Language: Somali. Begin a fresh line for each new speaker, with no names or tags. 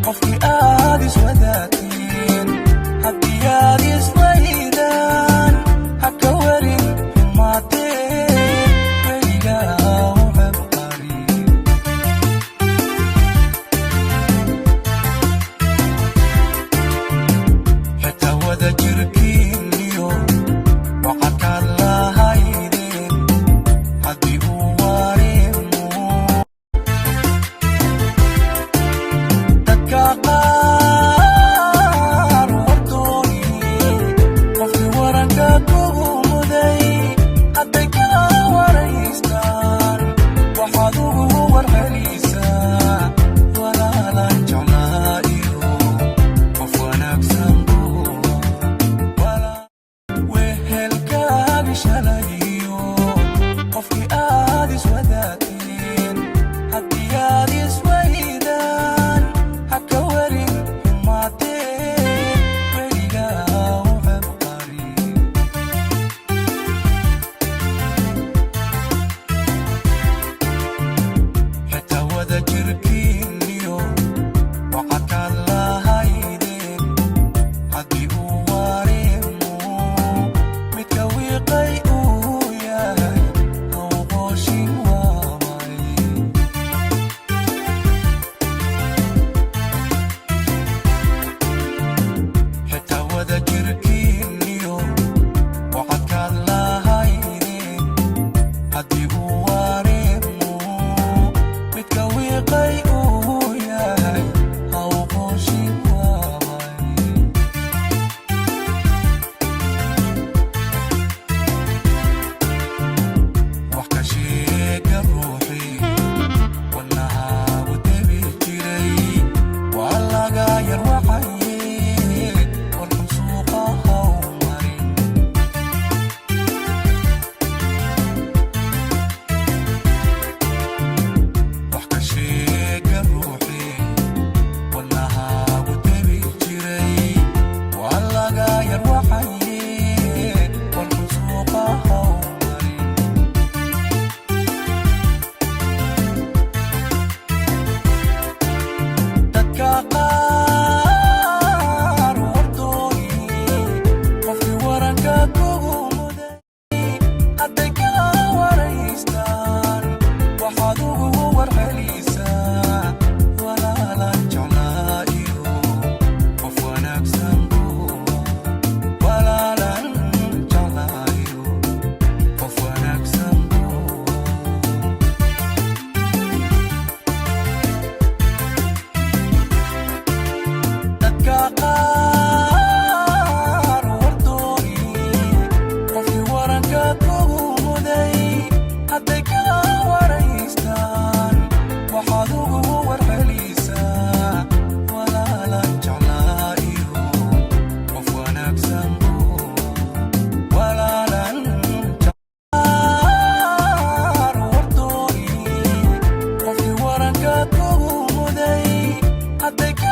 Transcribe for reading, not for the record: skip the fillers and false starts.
qofkii aad iswadaateen haddii aad iswaydaan haka warin xumaadeen weligaa u habqari xitaa wada jirkiinniyo waqadkaad lahaydeen haddii uu wareemo dadka qaar wardooni qofkii waranka kugu muday hadday ka waraystaan waxaad ugu warhelisaa walaalan jeclaa iyo qof wanaagsan wehelkaagi shalayo qofkii aad iswadaateen haddii aad iswaydaan haka warin xumaadeen weligaa u habqari xitaa wada jirkiinniyo waqadkaad lahaydeen haddii uu wareemo midka wiiqay uu yahay hawqooshin waamay xitaa wada jirkiinniyo waqadkaad lahaydeen haddii uu wareemo midka wiiqay uu yahay hawqooshin waamay wax ka sheega ruuxii wadnahaagu debi jiray waa laga yar waxaye warxun suuqa haw marin wax ka sheega ruuxii wadnahaagu debi jiray waa laga yar waxaye warxun suuqa haw marin dadka qaar wardooni qofkii waranka kugu muday hadday ka waraystaan waxaad ugu warhelisaa walaalan jeclaa iyo qof wanaagsan walaalan jeclaa iyo qof wanaagsan dadka qaar wardooni qofkii waranka kugu muday hadday ka waraystaan waxaad ugu warhelisaa walaalan jeclaa iyo qof wanaagsan walaalan qaar wardooni qofkii waranka kugu muday hadday ka